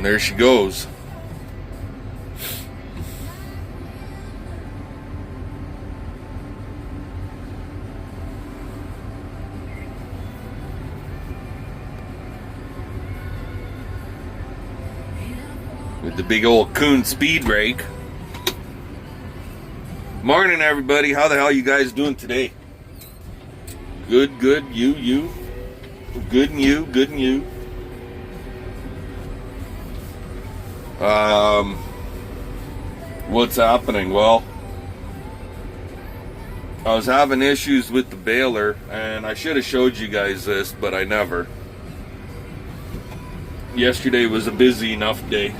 there she goes. With the big old coon speed brake. Morning, everybody. How the hell you guys doing today? Good, good. You. Good and you, good and you. What's happening? Well, I was having issues with the baler, and I should have showed you guys this, but I never. Yesterday was a busy enough day.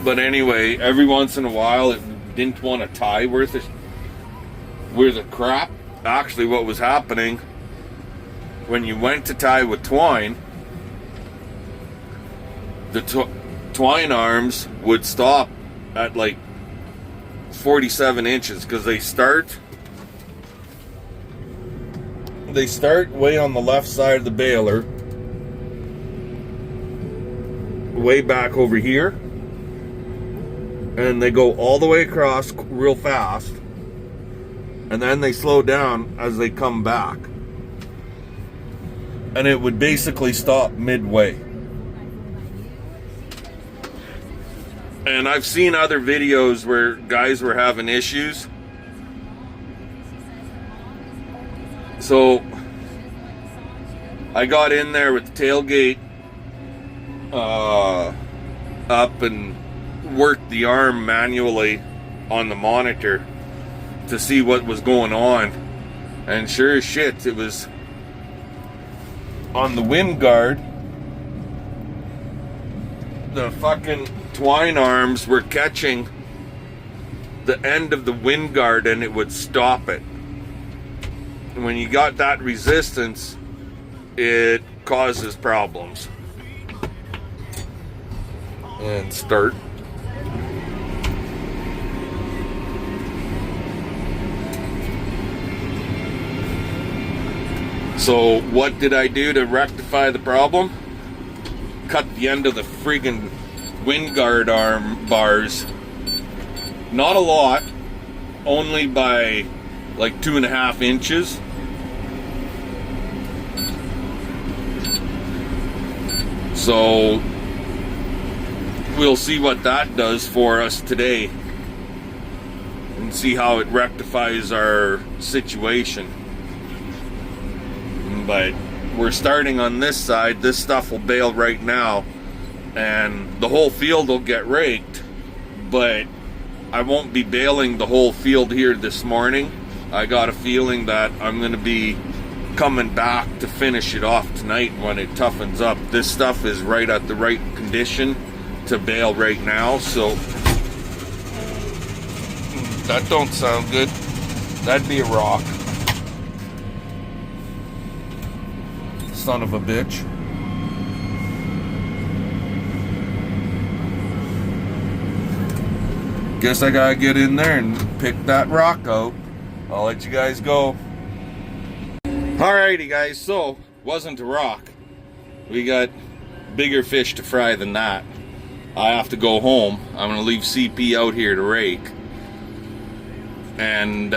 But anyway, every once in a while it didn't want to tie worth a crap. Actually, what was happening, when you went to tie with twine, the twine arms would stop at like 47 inches because they start way on the left side of the baler, way back over here, and they go all the way across real fast, and then they slow down as they come back, and it would basically stop midway. And I've seen other videos where guys were having issues. So I got in there with the tailgate up and worked the arm manually on the monitor to see what was going on. And sure as shit, it was on the wind guard. The fucking twine arms were catching the end of the wind guard and it would stop it. And when you got that resistance, it causes problems. And start. So what did I do to rectify the problem? Cut the end of the friggin' wind guard arm bars. Not a lot, only by like 2.5 inches. So we'll see what that does for us today and see how it rectifies our situation. But we're starting on this side. This stuff will bale right now and the whole field will get raked, but I won't be baling the whole field here this morning. I got a feeling that I'm going to be coming back to finish it off tonight when it toughens up. This stuff is right at the right condition to bale right now, so that don't sound good. That'd be a rock. Son of a bitch. Guess I gotta get in there and pick that rock out. I'll let you guys go. Alrighty guys, so wasn't a rock. We got bigger fish to fry than that. I have to go home. I'm gonna leave CP out here to rake. And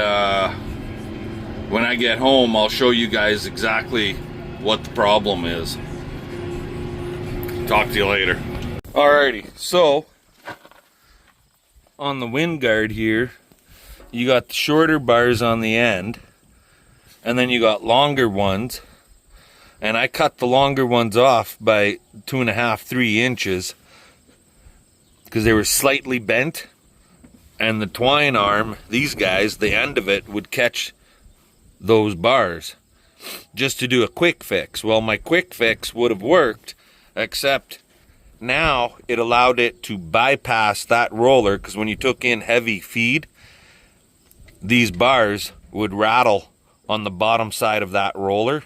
when I get home, I'll show you guys exactly what the problem is. Talk to you later. Alrighty, so on the wind guard here, you got the shorter bars on the end, and then you got longer ones, and I cut the longer ones off by 2.5-3 inches because they were slightly bent, and the twine arm, these guys, the end of it would catch those bars just to do a quick fix. Well, my quick fix would have worked, except now it allowed it to bypass that roller, because when you took in heavy feed, these bars would rattle on the bottom side of that roller.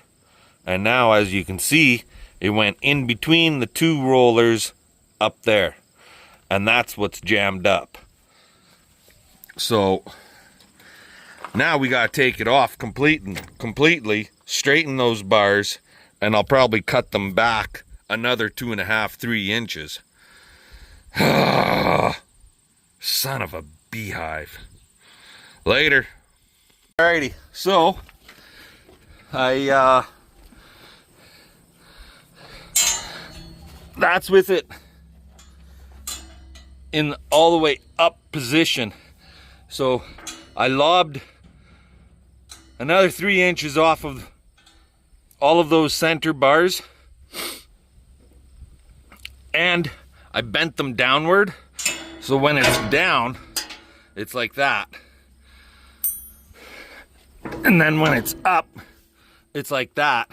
And now, as you can see, it went in between the two rollers up there, and that's what's jammed up. So now we got to take it off completely, straighten those bars, and I'll probably cut them back another 2.5-3 inches. Son of a beehive. Later. Alrighty, so that's with it in all the way up position. So I lobbed another 3 inches off of all of those center bars, and I bent them downward, so when it's down, it's like that. And then when it's up, it's like that.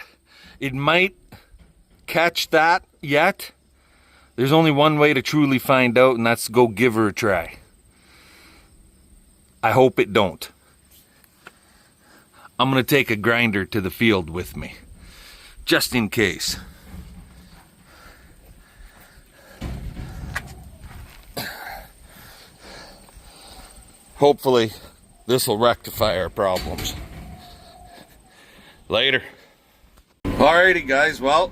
It might catch that yet. There's only one way to truly find out, and that's to go give her a try. I hope it don't. I'm gonna take a grinder to the field with me, just in case. Hopefully, this will rectify our problems. Later. Alrighty guys, well,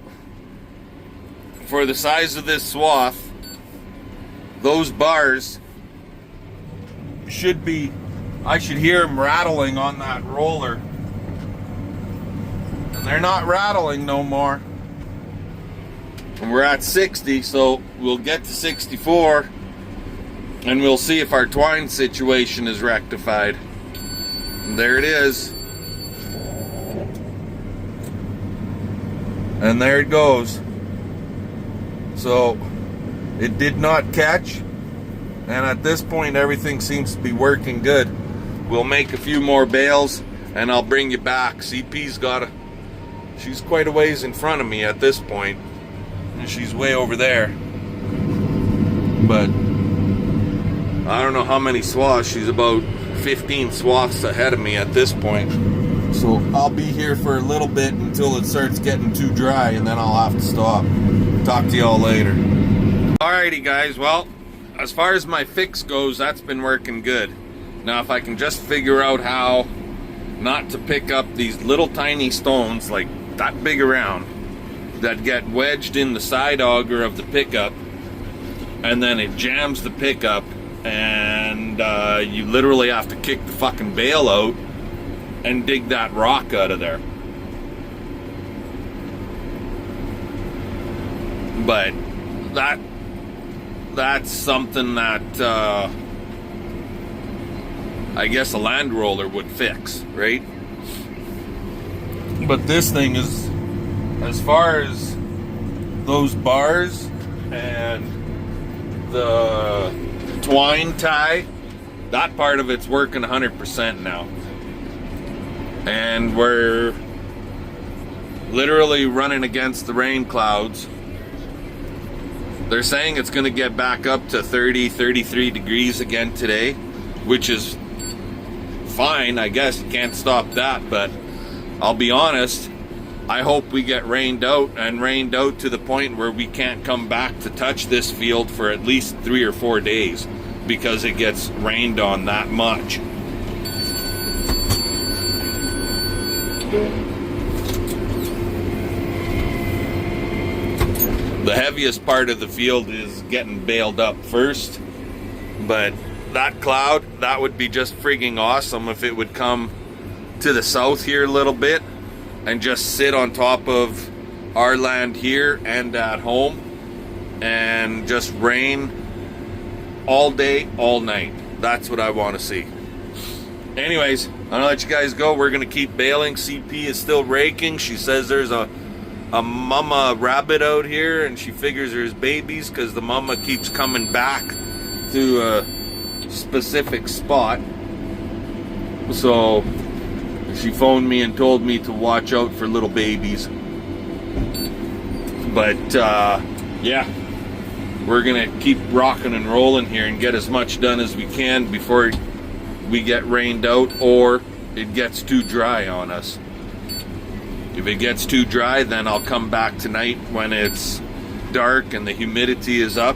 for the size of this swath, those bars should be, I should hear them rattling on that roller. And they're not rattling no more. And we're at 60, so we'll get to 64 and we'll see if our twine situation is rectified. And there it is. And there it goes. So it did not catch, and at this point everything seems to be working good. We'll make a few more bales and I'll bring you back. CP's she's quite a ways in front of me at this point, and she's way over there, but I don't know how many swaths. She's about 15 swaths ahead of me at this point. So I'll be here for a little bit until it starts getting too dry, and then I'll have to stop. Talk to y'all later. Alrighty guys, well, as far as my fix goes, that's been working good. Now if I can just figure out how not to pick up these little tiny stones like that big around that get wedged in the side auger of the pickup, and then it jams the pickup, and you literally have to kick the fucking bale out and dig that rock out of there. But that's something that I guess a land roller would fix, right? But this thing is, as far as those bars and the twine tie, that part of it's working 100% now. And we're literally running against the rain clouds. They're saying it's going to get back up to 30, 33 degrees again today, which is fine. I guess you can't stop that, but I'll be honest, I hope we get rained out, and rained out to the point where we can't come back to touch this field for at least 3 or 4 days, because it gets rained on that much. The heaviest part of the field is getting baled up first, but that cloud, that would be just frigging awesome if it would come to the south here a little bit and just sit on top of our land here and at home and just rain all day, all night. That's what I want to see. Anyways, I'm gonna let you guys go. We're gonna keep baling. CP is still raking. She says there's a mama rabbit out here, and she figures there's babies because the mama keeps coming back to a specific spot. So she phoned me and told me to watch out for little babies. But yeah, we're gonna keep rocking and rolling here and get as much done as we can before we get rained out or it gets too dry on us. If it gets too dry, then I'll come back tonight when it's dark and the humidity is up,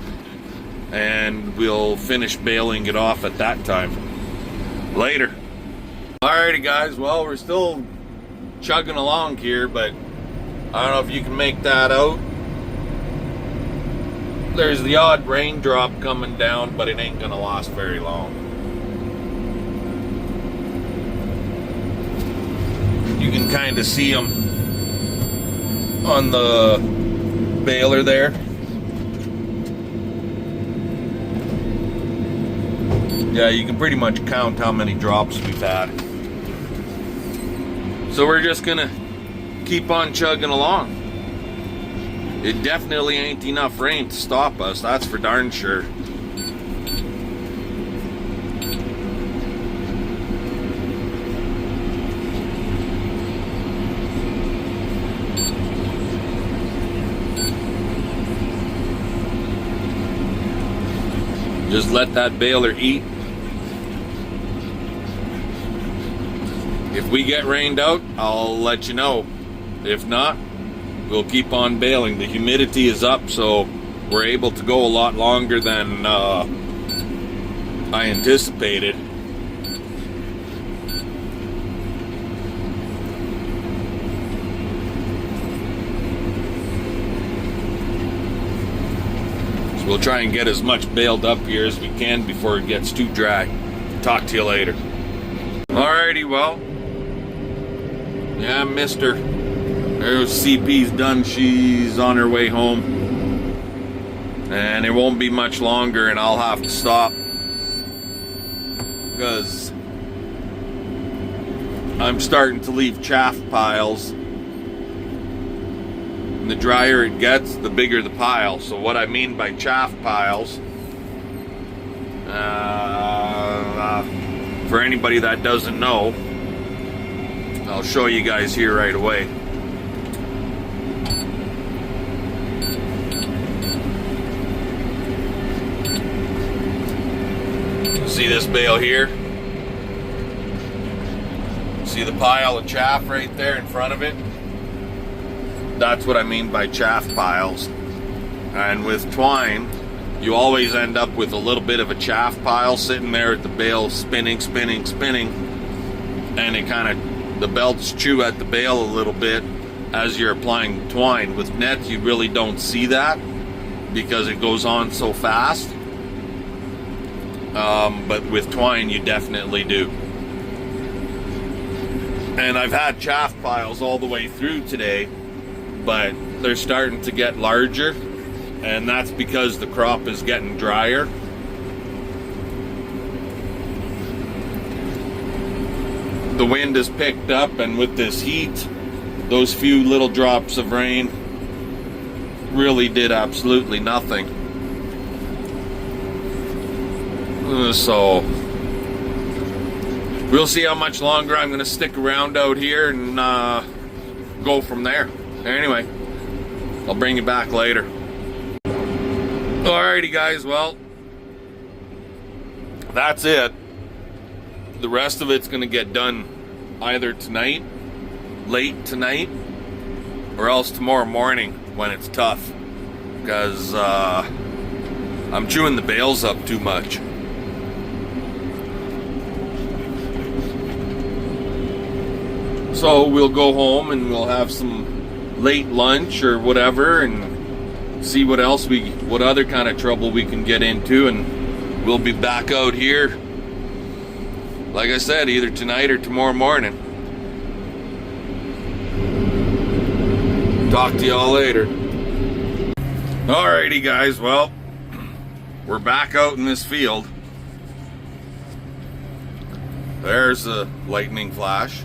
and we'll finish baling it off at that time. Later. Alrighty guys, well, we're still chugging along here, but I don't know if you can make that out. There's the odd raindrop coming down, but it ain't gonna last very long. You can kind of see them on the baler there. Yeah, you can pretty much count how many drops we've had. So we're just gonna keep on chugging along. It definitely ain't enough rain to stop us, that's for darn sure. Just let that baler eat. If we get rained out, I'll let you know. If not, we'll keep on baling. The humidity is up, so we're able to go a lot longer than I anticipated. So we'll try and get as much baled up here as we can before it gets too dry. Talk to you later. Alrighty, well, yeah, mister. There's CP's done. She's on her way home. And it won't be much longer and I'll have to stop. Because I'm starting to leave chaff piles. And the drier it gets, the bigger the pile. So what I mean by chaff piles, for anybody that doesn't know, I'll show you guys here right away. See this bale here? See the pile of chaff right there in front of it? That's what I mean by chaff piles. And with twine, you always end up with a little bit of a chaff pile sitting there at the bale, spinning, spinning, spinning. And it kind of, the belts chew at the bale a little bit as you're applying twine. With net, you really don't see that because it goes on so fast. But with twine, you definitely do. And I've had chaff piles all the way through today, but they're starting to get larger, and that's because the crop is getting drier. The wind has picked up, and with this heat, those few little drops of rain really did absolutely nothing. So we'll see how much longer I'm going to stick around out here and go from there. Anyway, I'll bring you back later. Alrighty guys, well, that's it. The rest of it's going to get done either tonight, late tonight, or else tomorrow morning when it's tough. Because I'm chewing the bales up too much. So we'll go home and we'll have some late lunch or whatever and see what else what other kind of trouble we can get into, and we'll be back out here, like I said, either tonight or tomorrow morning. Talk to y'all later. Alrighty guys, well, we're back out in this field. There's a lightning flash.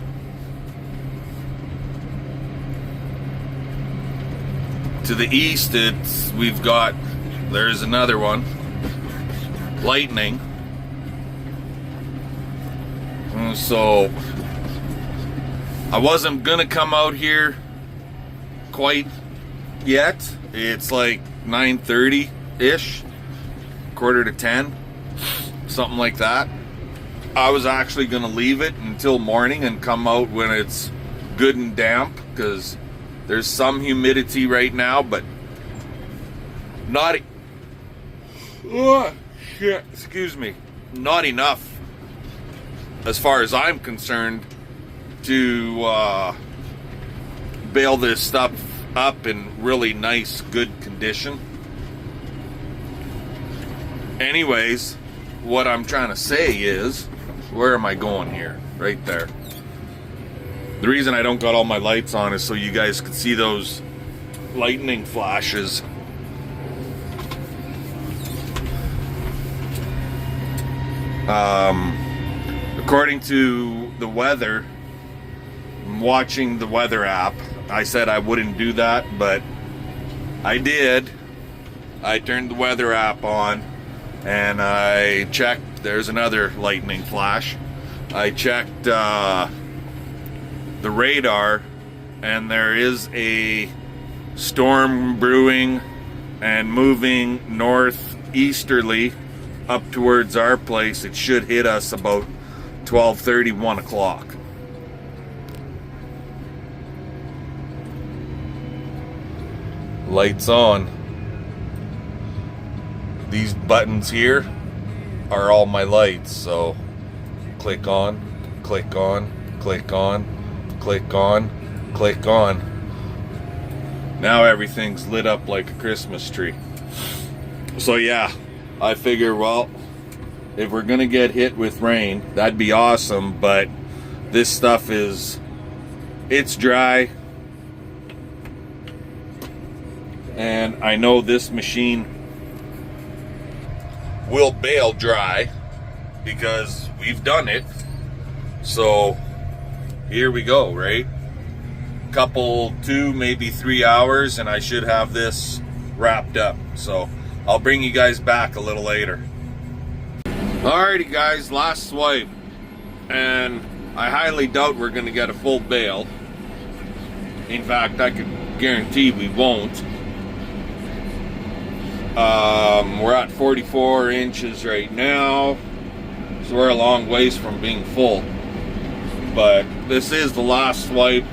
To the east, there's another one. Lightning. So I wasn't gonna come out here quite yet. It's like 9:30-ish, quarter to 10, something like that. I was actually gonna leave it until morning and come out when it's good and damp, because there's some humidity right now, but not, excuse me, not enough as far as I'm concerned to bale this stuff up in really nice, good condition. Anyways, what I'm trying to say is, where am I going here? Right there. The reason I don't got all my lights on is so you guys can see those lightning flashes. According to the weather, watching the weather app, I said I wouldn't do that, but I did. I turned the weather app on and I checked. There's another lightning flash. I checked the radar, and there is a storm brewing and moving northeasterly up towards our place. It should hit us about 12:30, 1 o'clock. Lights on. These buttons here are all my lights, so click on, click on, click on, click on, click on. Now everything's lit up like a Christmas tree. So yeah, I figure, well, if we're gonna get hit with rain, that'd be awesome, but this stuff it's dry. And I know this machine will bale dry because we've done it. So here we go, right? Couple, 2, maybe 3 hours, and I should have this wrapped up. So I'll bring you guys back a little later. Alrighty guys, last swipe, and I highly doubt we're gonna get a full bale. In fact, I could guarantee we won't. We're at 44 inches right now, so we're a long ways from being full. But this is the last swipe.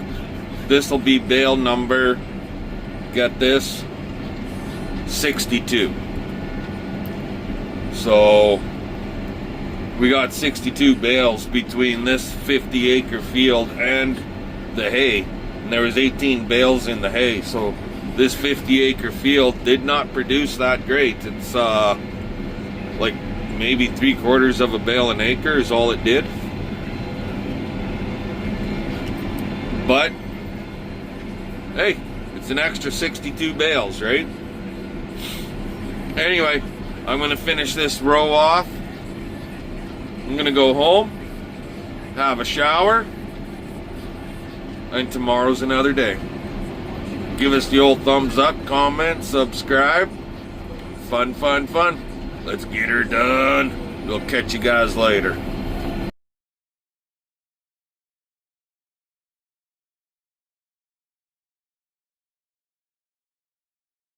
This will be bale number, get this, 62. So we got 62 bales between this 50-acre field and the hay, and there was 18 bales in the hay. So this 50-acre field did not produce that great. It's like maybe 3/4 of a bale an acre is all it did. But hey, it's an extra 62 bales, right? Anyway, I'm gonna finish this row off. I'm gonna go home, have a shower, and tomorrow's another day. Give us the old thumbs up, comment, subscribe. Fun, fun, fun. Let's get her done. We'll catch you guys later.